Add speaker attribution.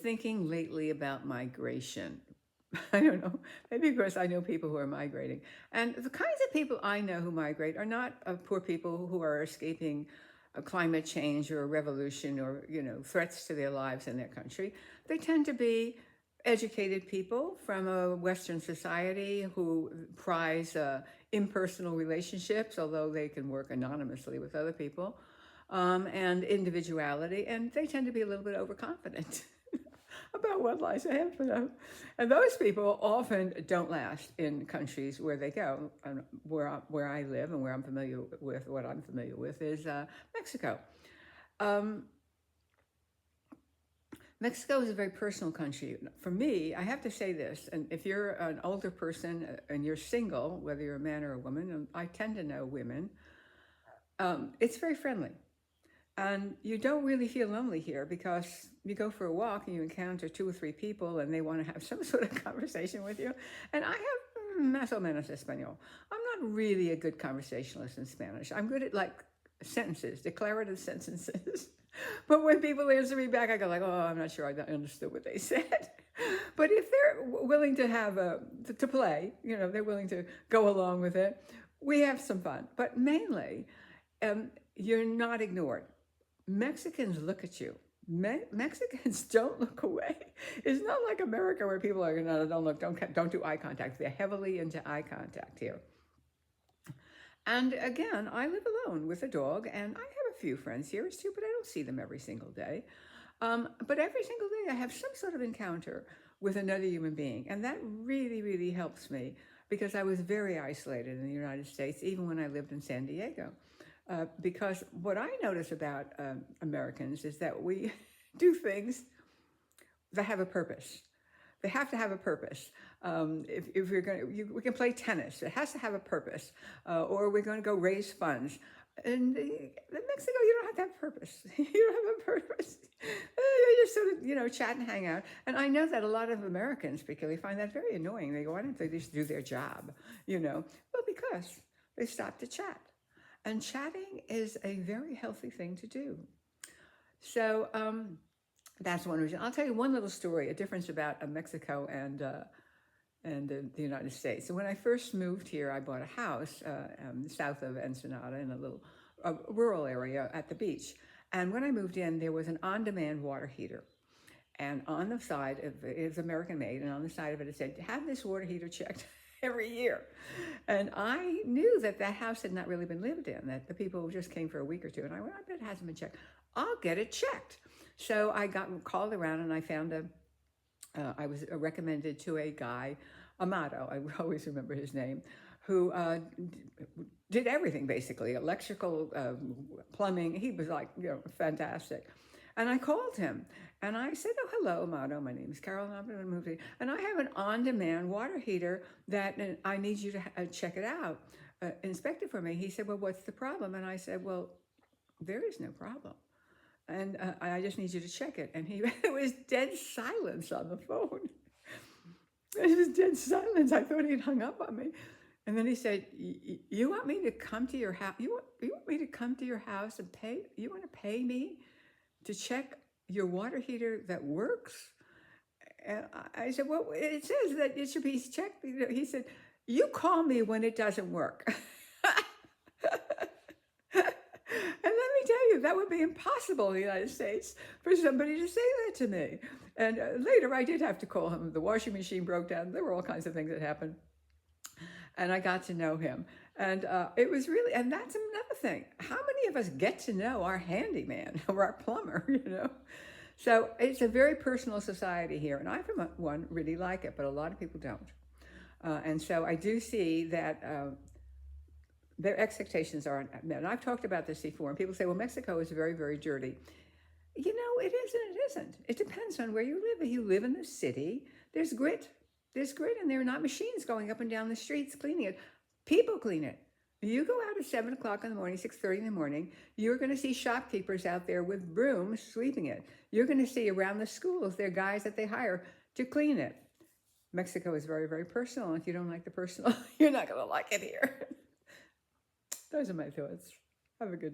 Speaker 1: thinking lately about migration. I don't know. Maybe because I know people who are migrating. And the kinds of people I know who migrate are not poor people who are escaping climate change or a revolution or, threats to their lives and their country. They tend to be educated people from a Western society who prize impersonal relationships, although they can work anonymously with other people, and individuality. And they tend to be a little bit overconfident about what lies ahead for them. And those people often don't last in countries where they go. And where I live and where I'm familiar with, what I'm familiar with is Mexico. Um, Mexico is a very personal country. For me, I have to say this, and if you're an older person and you're single, whether you're a man or a woman, and I tend to know women, it's very friendly. And you don't really feel lonely here because you go for a walk and you encounter two or three people and they want to have some sort of conversation with you. And I have más o menos español. I'm not really a good conversationalist in Spanish. I'm good at like sentences, declarative sentences. But when people answer me back, I go like, oh, I'm not sure I understood what they said. But if they're willing to have to play, they're willing to go along with it, we have some fun. But mainly, you're not ignored. Mexicans look at you. Mexicans don't look away. It's not like America where people are, no, don't look, don't do eye contact. They're heavily into eye contact here. And again, I live alone with a dog, and I have a few friends here too, but I don't see them every single day. But every single day, I have some sort of encounter with another human being, and that really, really helps me because I was very isolated in the United States, even when I lived in San Diego. Because what I notice about Americans is that we do things that have a purpose. They have to have a purpose. If you're going to, we can play tennis. It has to have a purpose. Or we're going to go raise funds. And in Mexico, you don't have to have a purpose. You don't have a purpose. You just sort of, chat and hang out. And I know that a lot of Americans particularly find that very annoying. They go, why don't they just do their job? Well, because they stop to chat. And chatting is a very healthy thing to do. So that's one reason. I'll tell you one little story, a difference about Mexico and the United States. So when I first moved here, I bought a house south of Ensenada in a little rural area at the beach. And when I moved in, there was an on-demand water heater. And on the side, it was American made, and on the side of it, it said, have this water heater checked every year. And I knew that house had not really been lived in, that the people just came for a week or two. And I went, I bet it hasn't been checked. I'll get it checked. So I got called around and I found I was recommended to a guy, Amado, I always remember his name, who did everything basically, electrical, plumbing. He was like, fantastic. And I called him and I said, oh, hello, Amado. My name is Carol and I'm going to move here. And I have an on-demand water heater that I need you to check it out, inspect it for me. He said, well, what's the problem? And I said, well, there is no problem. And I just need you to check it. And it was dead silence on the phone. It was dead silence. I thought he'd hung up on me. And then he said, you want me to come to your house? You want me to come to your house and pay? You want to pay me to check your water heater that works? And I said, well, it says that it should be checked. He said, you call me when it doesn't work. And let me tell you, that would be impossible in the United States for somebody to say that to me. And later I did have to call him. The washing machine broke down. There were all kinds of things that happened. And I got to know him. And it was really, and that's another thing. How many of us get to know our handyman or our plumber, So it's a very personal society here. And I, for one, really like it, but a lot of people don't. And so I do see that their expectations aren't met. And I've talked about this before, and people say, well, Mexico is very, very dirty. It is and it isn't. It depends on where you live. If you live in the city, there's grit. There's grit, and there are not machines going up and down the streets cleaning it. People clean it. You go out at 7 o'clock in the morning, 6:30 in the morning, you're going to see shopkeepers out there with brooms sweeping it. You're going to see around the schools, there are guys that they hire to clean it. Mexico is very, very personal. If you don't like the personal, you're not going to like it here. Those are my thoughts. Have a good